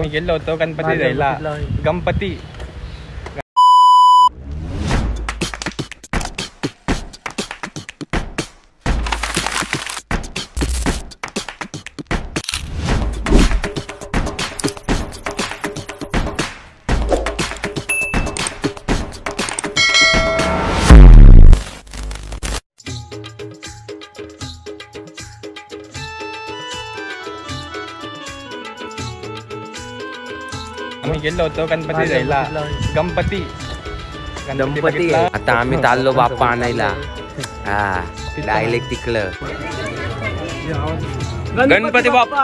आम्ही गेलो होतो गणपती जायला. गणपती आम्ही गेलो होतो गणपती जायला. गणपती गणपती आता आम्ही चाललो बाप्पा आणायला. हा डायरेक्ट तिकडं गणपती बाप्पा.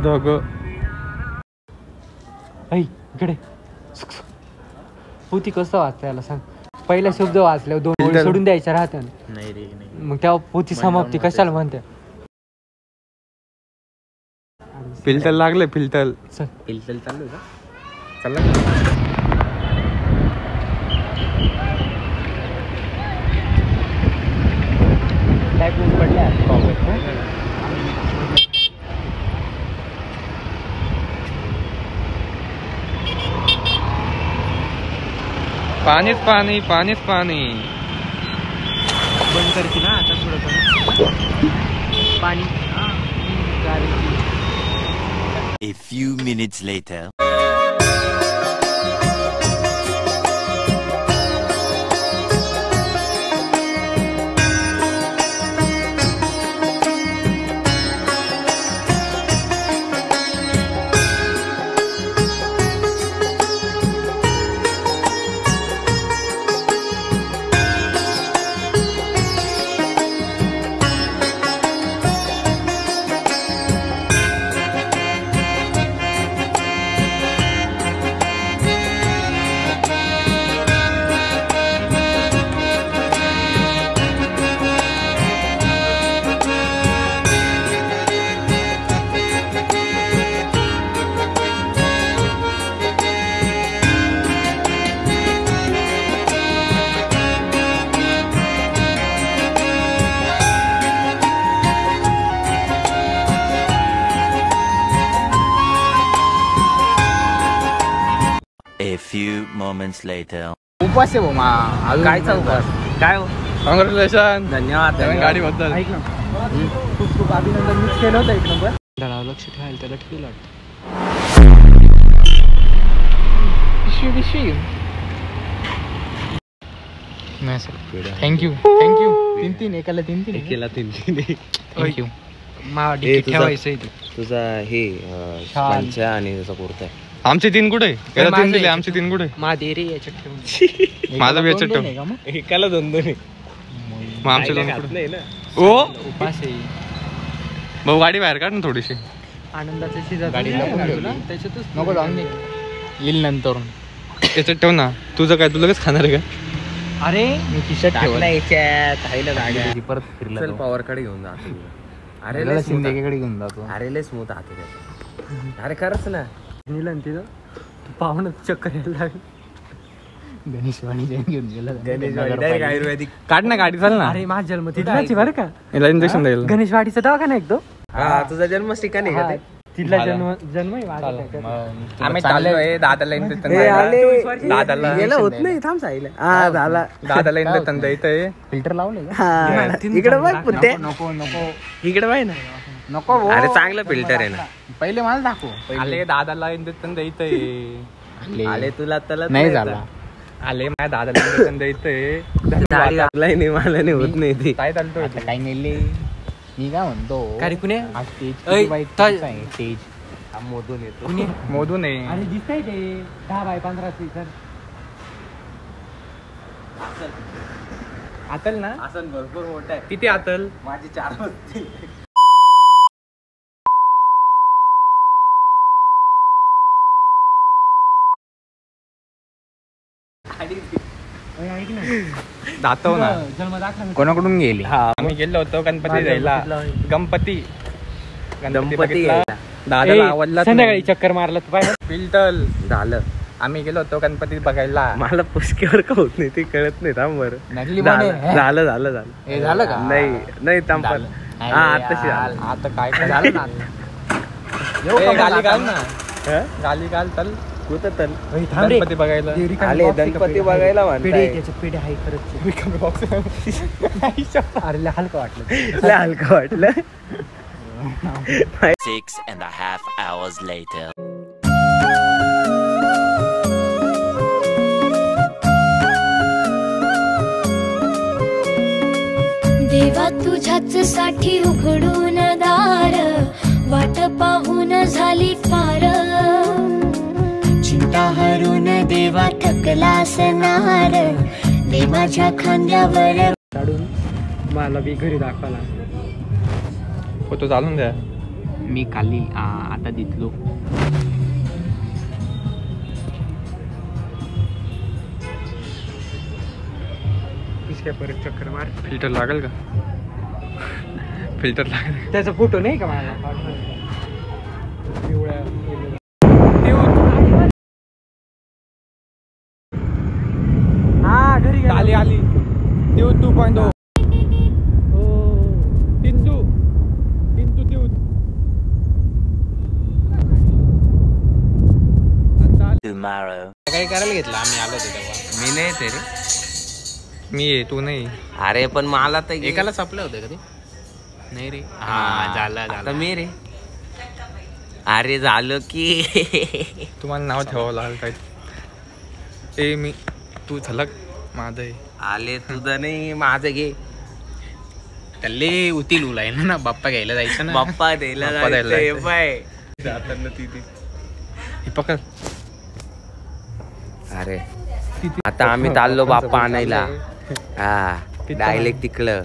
दोघं इकडे पोथी कसं वाचता याला सांग. पहिला शब्द वाचल्यावर दोन ओळी सोडून द्यायच्या राहत्या. नाही रे मग तेव्हा पोथी समाप्ती कशाला म्हणते. फिल्टर लागले. फिल्टर फिल्टर चालू का. चला पाणीच पाणी पाणीच पाणी. बंद करते ना आता थोडं पाणी. A few minutes later. A few moments later. उपास आहे भाऊ. कायचा उपास काय हो. कॉंग्रॅच्युलेशन. धन्यवाद गाडी बद्दल. ऐक ना खूप खूप अभिनंदन. मिस केलं होतं एक नंबर. लक्ष ठेवायला त्याला ठेवलं वाटतं. नाही सर थँक्यू थँक्यू. तीन एकाला तीन केला तीन थँक्यू. ठेवायचं तुझा हे पंचा आणि त्याचा कुर्ता आहे. आमचे 3 कुठे. तीन दिले. आमचे 3 कुठे. माझे याच्यात ठेवून. माझा बी याच्यात ठेव. एकाला दोन दोन मग आमचे 2 कुठे. नाही ना. ओ उपास आहे. भाऊ गाडी बाहेर काढ ना थोडीशी. आनंदाच्या शेजार त्याच्यातच नको जाऊन दे. येईल नंतर याच्यात ठेव ना. तुझं काय तू लगेच खाणार आहे का. अरे मी खिशात ठेवला याच्यात परत फिरला पॉवर कडे घेऊन जातो. अरे शिंदेकडे घेऊन जातो. अरे लय स्मूथ हात. अरे खरंच ना. निलन तिथं पाहुणं चक्कर यायला लागली. गणेशवाणी घेऊन गेला. आयुर्वेदिक काढ ना गाडी. चाल ना. अरे माझा जन्म तिथलाच बरं का. याला इंजेक्शन द्यायला. गणेशवाडीचा दवाखाना एक तो. तुझा जन्मच ठिकाणी का. तिथला जन्म आम्ही चाललोय दादाला दादाला गेला होत नाही. थांब साईला झाला. दादाला इंजेक्शन द्यायचंय. फिल्टर लावले इकडे बघ पुत्ते. नको नको इकडे बघ ना. नको. अरे चांगलं फिल्टर आहे ना. पहिले मला दाखव. आले दादाला इंजेक्शन द्यायचंय. आले तुला त्याला नाही झाला. आले माझ्या दादाला इंजेक्शन द्यायचंय. लागलाय नाही मला नाही होत नाही ती. काय चालतोय. काही नेले. मी काय म्हणतो काय कुणी मोदून येतो. मोदून आहे. अरे दिसतंय ते 10x15 सर. आतल ना. आसन भरपूर मोठा आहे. किती आतल. माझी 4 असतील. दाखव ना. कोणाकडून गेली. आम्ही गेलो होतो गणपती जायला. गणपती गणपती दादाला आवडला. संध्याकाळी चक्कर मारला तू पाहिजे. फिल्टर झालं. आम्ही गेलो होतो गणपती बघायला. मला पुष्केवर का होत नाही ते कळत नाही. थांब बरं. नकली झालं हे झालं का? नाही थांब पण. हा आताशी आता काय झालं ना. गाली घाल ना. गाली घाल चल कुठं तर गणपती बघायला आले. गणपती बघायला पेढे आहे खरंच. अरे हलकं वाटलं. हलकं वाटलं. 6.5 hours later. देवा तुझ्याच साठी उघडून दार, वाट पाहून झाली फार. चिंता हरून देवा थकला असणार, दे माझ्या खांद्यावर काढून मला बी घरी दाखवायला. फोटो चालून द्या. मी खाली आता दिसलो. परत चक्कर मार. फिल्टर लागेल का? फिल्टर लागेल. त्याचा फोटो नाही का मला? हा घरी आली आली. देऊ 2.0. टिंटू देऊ. Tomorrow. काय करायला घेतलं आम्ही आलो होतो तेव्हा. मी नाही ते रे. मी आहे तू नाही. अरे पण मला तर एकाला सापलं होतं कधी नाही रे. हा झालं मी रे. अरे झालं की तुम्हाला नाव ठेवावं लागेल काय. ए मी तू झलक माझं आहे. आले तुझं नाही माझं घे. त्याले उतील उलाय ना बाप्पा घ्यायला जायचं ना. बाप्पा द्यायला जायचं. बाय. जाताना ती ही पकड. अरे आता आम्ही चाललो बाप्पा आणायला. हा डायरेक्ट तिकडं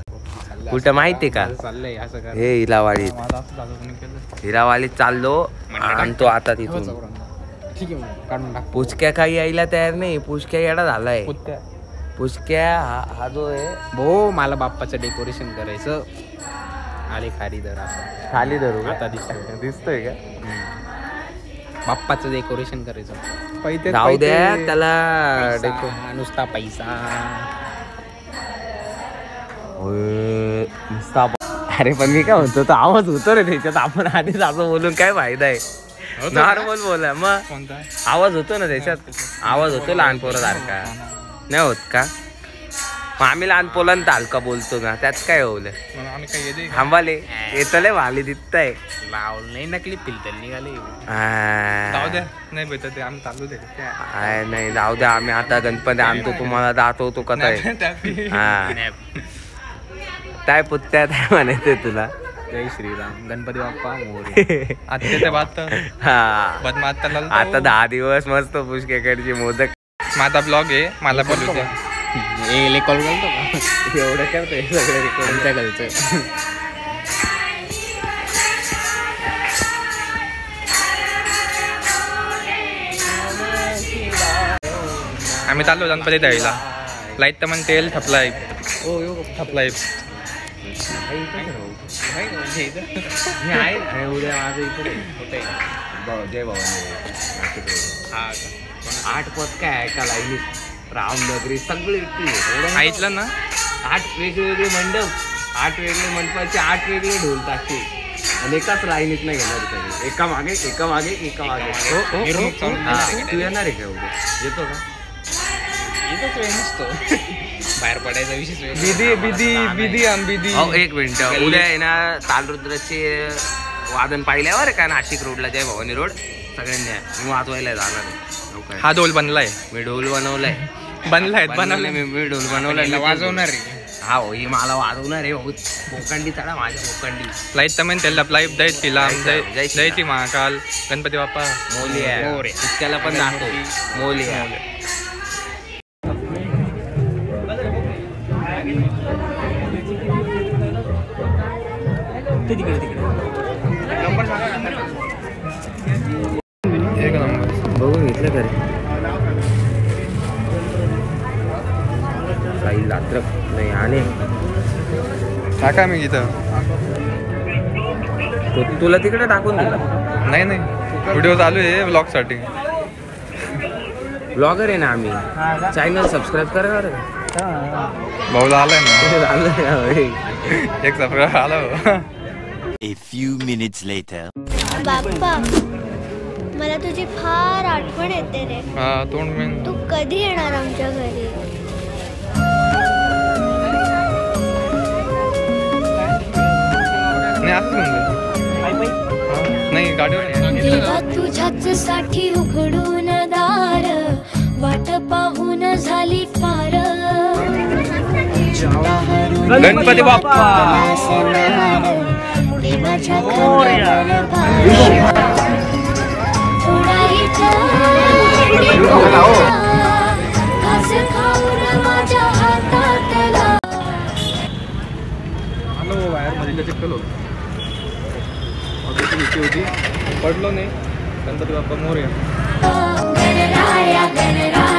कुठं माहितीये का? चाललंय असं का? हे हिरावाडीत. मला असं झालं तुम्ही केलं. हिरावाडीत चाललो आणतो आता तिथून. ठीक आहे मग काढून टाक. पुचक्या काही यायला तयार नाही. पुचक्या येडा झालाय. कुत्त्या. पुचक्या हा जो आहे भो मला बाप्पाचं डेकोरेशन करायचं. आले खारीदर असं खाली धरू आता दिसतोय का? बाप्पाचं डेकोरेशन करायचं. पैते जाऊ द्या त्याला नुसता पैसा. अरे पण मी काय म्हणतो तो आवाज होतो रे त्याच्यात. आपण आधीच असं बोलून काय फायदा आहे? नॉर्मल बोला मग. कोणता आवाज होतो ना त्याच्यात. आवाज होतो लहान पोरासारखा नाही होत का? मग आम्ही लहान पोरांत हलका बोलतो ना त्यात काय होलं? आम्ही काय येते थांबाले येतले वाले दिसताय. लावलं नाही नकली फिल्टर निघाले. जाऊ द्या नाही भेटत आम्ही चालू दे. नाही जाऊ द्या. आम्ही आता गणपती आणतो तुम्हाला दाखवतो कसा आहे. हा काय पुत्त्या काय म्हणायचंय तुला? जय श्रीराम गणपती बाप्पा मोरया. आता ते बात हा बदमात आता 10 दिवस मस्त पुष्केकडची मोदक. माझा ब्लॉग आहे मला बोलू द्या. कॉल करतो का? एवढं करतोय सगळं कोणत्या घरचं? आम्ही चाललो गणपती द्यायला. लाईट तर म्हणते ठपलाय ठपलाय. उद्या माझं इथे जय भवानी 8 पद काय आहे का लाईनीत. रामनगरी सगळे ऐकलं ना. 8 वेगवेगळे मंडप. 8 वेगळे मंडपाचे 8 वेगळे ढोल टाकते आणि एकाच लाईनीत नाही घेणार सगळे. एका मागे तू येणार आहे का उद्या? येतो का? इथंच वेळ नसतो. बाहेर पडायचा विशेष बिदी. एक मिनिट. उद्या आहे ना तालरुद्राचे वादन पाहिल्यावर का नाशिक रोडला जय भवानी रोड सगळ्यांनी मी वाजवायला जाणार आहे. हा ढोल बनलाय. मी ढोल बनवलाय. बनवलाय मी ढोल बनवलाय. वाजवणार रे. हा हो ही मला वाजवणार आहे. भोकांडी चढा माझ्या भोकांडी. लाईट तर म्हणते लाईव्ह द्यायची महाकाल गणपती बाप्पा मोलिया. त्याला पण दाखव मोलिया. बघून घेतलं तरी काही रात्र नाही आले. टाका मी इथं. तुला तिकडे टाकून दिलं. नाही व्हिडिओ चालू आहे व्लॉग साठी. ब्लॉगर आहे ना आम्ही. चॅनल सबस्क्राईब करा बरं का. भाऊला आलाय ना झालं. एक सबस्क्राईब आला हो. A few minutes later. बाप्पा मला तुझी फार आठवण येते रे. हा तोंड मेन. तू कधी येणार आमच्या घरी? नाही असं नाही गाडीवर. देवा तुझ्याच साठी उघडून दार, वाट पाहून झाली फार. गणपती बाप्पा. देवाच्या खांद्यावर भार. थोडाही घास खाऊन माझ्या हातातला. आलो बाहेर मध्ये चेक केलो होती, पडलो नाही. गणपती बाप्पा मोरया. गणराया गणराया